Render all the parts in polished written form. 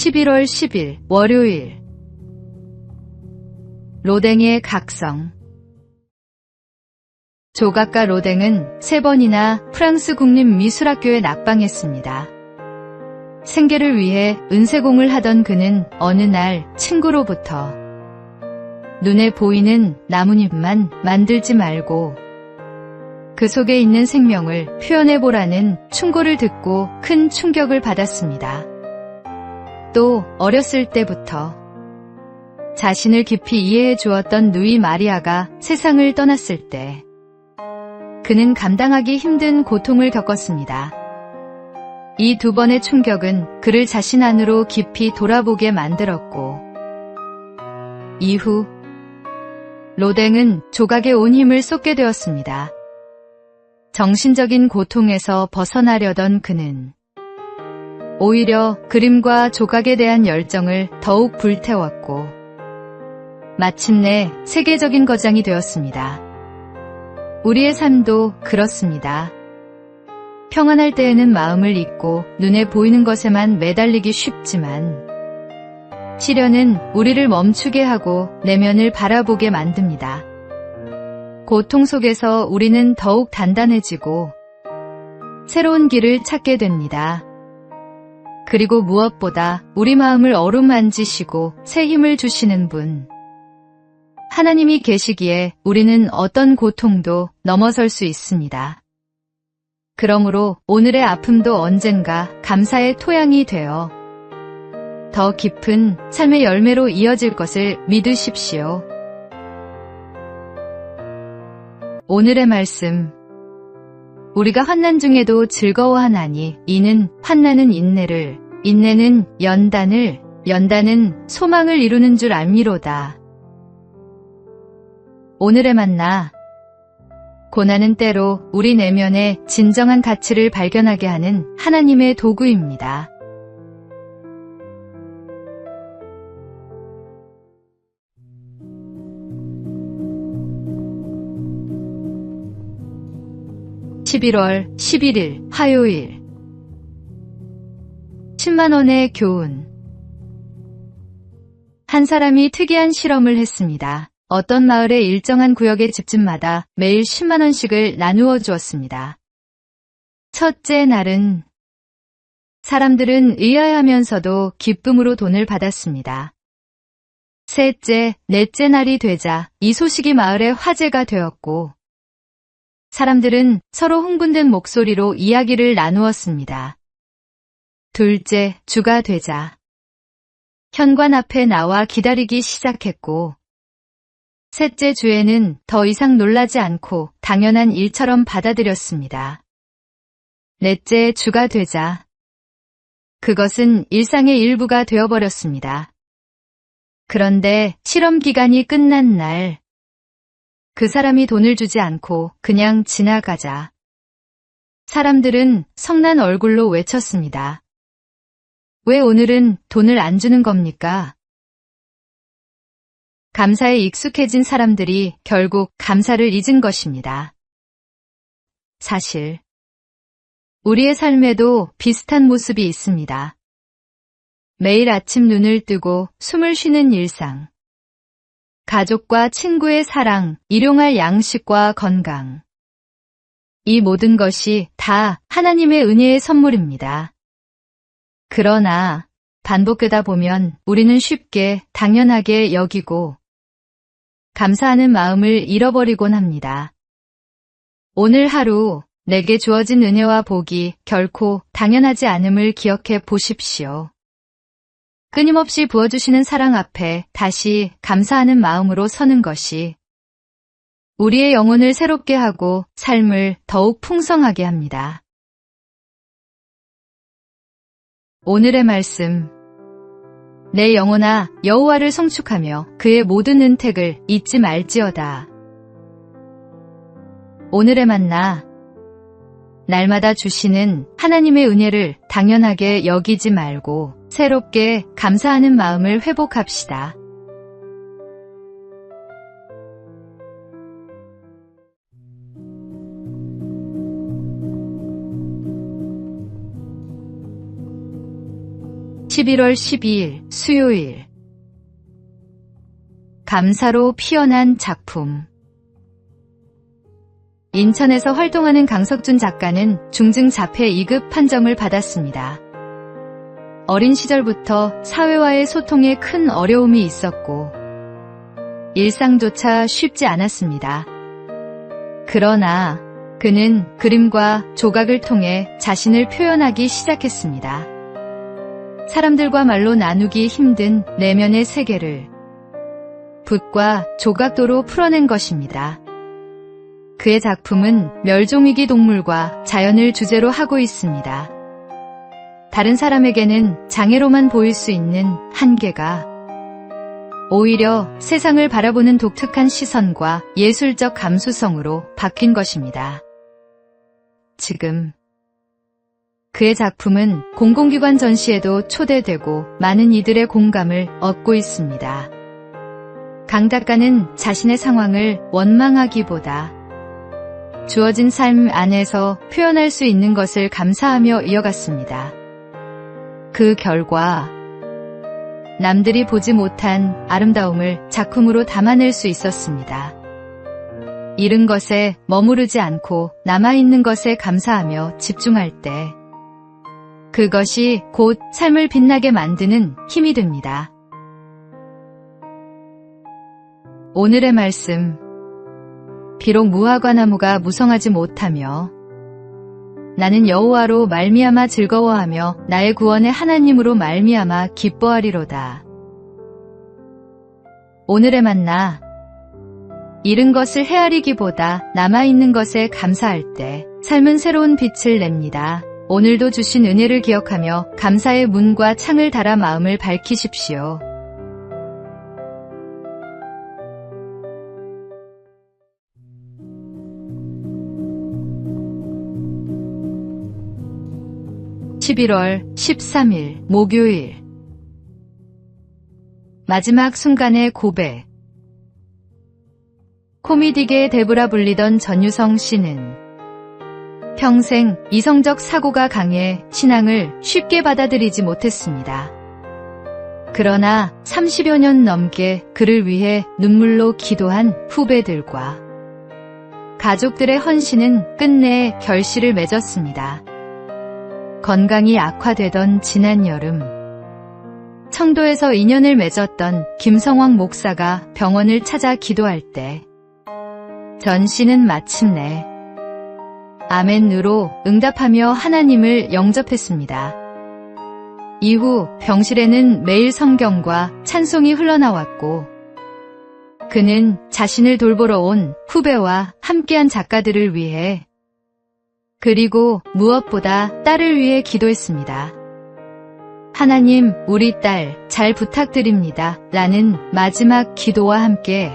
11월 10일 월요일. 로댕의 각성. 조각가 로댕은 3번이나 프랑스 국립미술학교에 낙방했습니다. 생계를 위해 은세공을 하던 그는 어느 날 친구로부터 눈에 보이는 나뭇잎만 만들지 말고 그 속에 있는 생명을 표현해보라는 충고를 듣고 큰 충격을 받았습니다. 또 어렸을 때부터 자신을 깊이 이해해 주었던 누이 마리아가 세상을 떠났을 때 그는 감당하기 힘든 고통을 겪었습니다. 이 2번의 충격은 그를 자신 안으로 깊이 돌아보게 만들었고 이후 로댕은 조각에 온 힘을 쏟게 되었습니다. 정신적인 고통에서 벗어나려던 그는 오히려 그림과 조각에 대한 열정을 더욱 불태웠고 마침내 세계적인 거장이 되었습니다. 우리의 삶도 그렇습니다. 평안할 때에는 마음을 잊고 눈에 보이는 것에만 매달리기 쉽지만 시련은 우리를 멈추게 하고 내면을 바라보게 만듭니다. 고통 속에서 우리는 더욱 단단해지고 새로운 길을 찾게 됩니다. 그리고 무엇보다 우리 마음을 어루만지시고 새 힘을 주시는 분, 하나님이 계시기에 우리는 어떤 고통도 넘어설 수 있습니다. 그러므로 오늘의 아픔도 언젠가 감사의 토양이 되어 더 깊은 삶의 열매로 이어질 것을 믿으십시오. 오늘의 말씀. 우리가 환난 중에도 즐거워하나니 이는 환난은 인내를, 인내는 연단을, 연단은 소망을 이루는 줄 알미로다. 오늘의 만나. 고난은 때로 우리 내면의 진정한 가치를 발견하게 하는 하나님의 도구입니다. (11월 11일) 화요일. 10만원의 교훈. 한 사람이 특이한 실험을 했습니다. 어떤 마을의 일정한 구역의 집집마다 매일 10만원씩을 나누어 주었습니다. 첫째 날은 사람들은 의아해하면서도 기쁨으로 돈을 받았습니다. 셋째, 넷째 날이 되자 이 소식이 마을의 화제가 되었고 사람들은 서로 흥분된 목소리로 이야기를 나누었습니다. 둘째 주가 되자 현관 앞에 나와 기다리기 시작했고 셋째 주에는 더 이상 놀라지 않고 당연한 일처럼 받아들였습니다. 넷째 주가 되자 그것은 일상의 일부가 되어버렸습니다. 그런데 실험 기간이 끝난 날 그 사람이 돈을 주지 않고 그냥 지나가자 사람들은 성난 얼굴로 외쳤습니다. 왜 오늘은 돈을 안 주는 겁니까? 감사에 익숙해진 사람들이 결국 감사를 잊은 것입니다. 사실 우리의 삶에도 비슷한 모습이 있습니다. 매일 아침 눈을 뜨고 숨을 쉬는 일상, 가족과 친구의 사랑, 일용할 양식과 건강. 이 모든 것이 다 하나님의 은혜의 선물입니다. 그러나 반복되다 보면 우리는 쉽게 당연하게 여기고 감사하는 마음을 잃어버리곤 합니다. 오늘 하루 내게 주어진 은혜와 복이 결코 당연하지 않음을 기억해 보십시오. 끊임없이 부어주시는 사랑 앞에 다시 감사하는 마음으로 서는 것이 우리의 영혼을 새롭게 하고 삶을 더욱 풍성하게 합니다. 오늘의 말씀. 내 영혼아 여호와를 성축하며 그의 모든 은택을 잊지 말지어다. 오늘의 만나. 날마다 주시는 하나님의 은혜를 당연하게 여기지 말고 새롭게 감사하는 마음을 회복합시다. 11월 12일 수요일. 감사로 피어난 작품. 인천에서 활동하는 강석준 작가는 중증 자폐 2급 판정을 받았습니다. 어린 시절부터 사회와의 소통에 큰 어려움이 있었고 일상조차 쉽지 않았습니다. 그러나 그는 그림과 조각을 통해 자신을 표현하기 시작했습니다. 사람들과 말로 나누기 힘든 내면의 세계를 붓과 조각도로 풀어낸 것입니다. 그의 작품은 멸종위기 동물과 자연을 주제로 하고 있습니다. 다른 사람에게는 장애로만 보일 수 있는 한계가 오히려 세상을 바라보는 독특한 시선과 예술적 감수성으로 바뀐 것입니다. 지금 그의 작품은 공공기관 전시에도 초대되고 많은 이들의 공감을 얻고 있습니다. 강 작가는 자신의 상황을 원망하기보다 주어진 삶 안에서 표현할 수 있는 것을 감사하며 이어갔습니다. 그 결과 남들이 보지 못한 아름다움을 작품으로 담아낼 수 있었습니다. 잃은 것에 머무르지 않고 남아있는 것에 감사하며 집중할 때 그것이 곧 삶을 빛나게 만드는 힘이 됩니다. 오늘의 말씀. 비록 무화과 나무가 무성하지 못하며 나는 여호와로 말미암아 즐거워하며 나의 구원의 하나님으로 말미암아 기뻐하리로다. 오늘의 만나. 잃은 것을 헤아리기보다 남아있는 것에 감사할 때 삶은 새로운 빛을 냅니다. 오늘도 주신 은혜를 기억하며 감사의 문과 창을 달아 마음을 밝히십시오. (11월 13일) 목요일. 마지막 순간의 고백. 코미디계의 대부라 불리던 전유성 씨는 평생 이성적 사고가 강해 신앙을 쉽게 받아들이지 못했습니다. 그러나 30여 년 넘게 그를 위해 눈물로 기도한 후배들과 가족들의 헌신은 끝내 결실을 맺었습니다. 건강이 악화되던 지난 여름, 청도에서 인연을 맺었던 김성황 목사가 병원을 찾아 기도할 때 전 씨는 마침내 아멘으로 응답하며 하나님을 영접했습니다. 이후 병실에는 매일 성경과 찬송이 흘러나왔고 그는 자신을 돌보러 온 후배와 함께한 작가들을 위해 그리고 무엇보다 딸을 위해 기도했습니다. 하나님, 우리 딸 잘 부탁드립니다. 라는 마지막 기도와 함께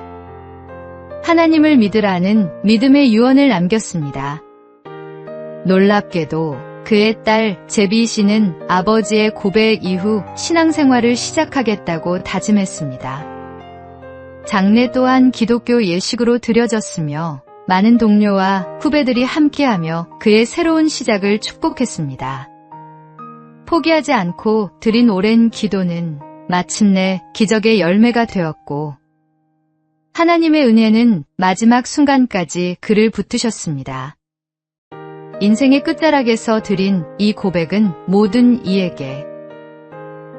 하나님을 믿으라는 믿음의 유언을 남겼습니다. 놀랍게도 그의 딸 제비 씨는 아버지의 고백 이후 신앙생활을 시작하겠다고 다짐했습니다. 장례 또한 기독교 예식으로 드려졌으며 많은 동료와 후배들이 함께하며 그의 새로운 시작을 축복했습니다. 포기하지 않고 드린 오랜 기도는 마침내 기적의 열매가 되었고 하나님의 은혜는 마지막 순간까지 그를 붙드셨습니다. 인생의 끝자락에서 드린 이 고백은 모든 이에게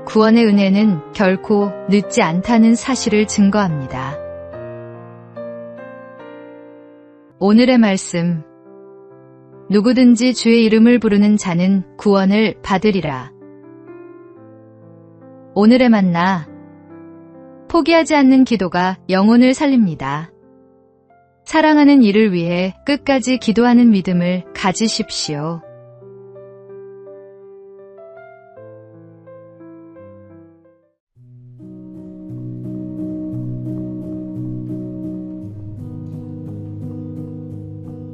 구원의 은혜는 결코 늦지 않다는 사실을 증거합니다. 오늘의 말씀. 누구든지 주의 이름을 부르는 자는 구원을 받으리라. 오늘의 만나. 포기하지 않는 기도가 영혼을 살립니다. 사랑하는 이를 위해 끝까지 기도하는 믿음을 가지십시오.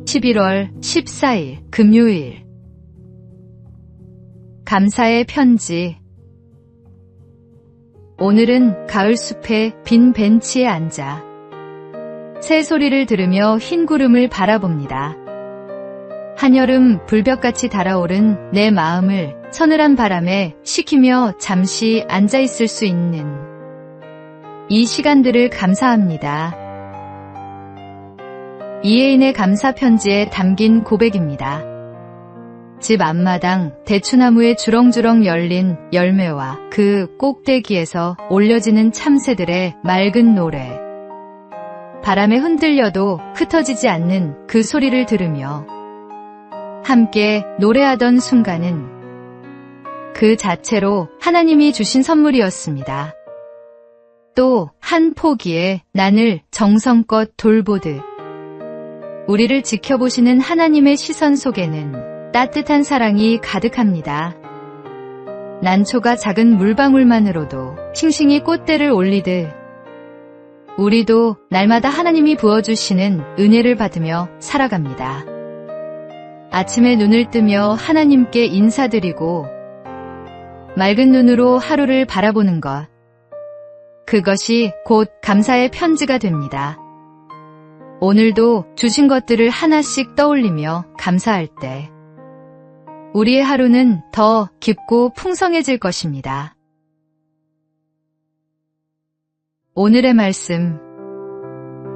(11월 14일) 금요일. 감사의 편지. 오늘은 가을숲의 빈 벤치에 앉아 새 소리를 들으며 흰 구름을 바라봅니다. 한여름 불볕같이 달아오른 내 마음을 서늘한 바람에 식히며 잠시 앉아 있을 수 있는 이 시간들을 감사합니다. 이혜인의 감사 편지에 담긴 고백입니다. 집 앞마당 대추나무에 주렁주렁 열린 열매와 그 꼭대기에서 올려지는 참새들의 맑은 노래. 바람에 흔들려도 흩어지지 않는 그 소리를 들으며 함께 노래하던 순간은 그 자체로 하나님이 주신 선물이었습니다. 또 한 포기에 난을 정성껏 돌보듯 우리를 지켜보시는 하나님의 시선 속에는 따뜻한 사랑이 가득합니다. 난초가 작은 물방울만으로도 싱싱이 꽃대를 올리듯 우리도 날마다 하나님이 부어주시는 은혜를 받으며 살아갑니다. 아침에 눈을 뜨며 하나님께 인사드리고 맑은 눈으로 하루를 바라보는 것, 그것이 곧 감사의 편지가 됩니다. 오늘도 주신 것들을 하나씩 떠올리며 감사할 때 우리의 하루는 더 깊고 풍성해질 것입니다. 오늘의 말씀,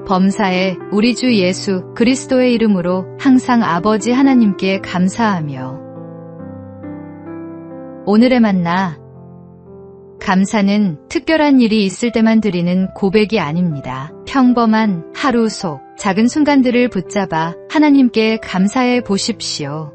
범사에 우리 주 예수 그리스도의 이름으로 항상 아버지 하나님께 감사하며. 오늘의 만나, 감사는 특별한 일이 있을 때만 드리는 고백이 아닙니다. 평범한 하루 속 작은 순간들을 붙잡아 하나님께 감사해 보십시오.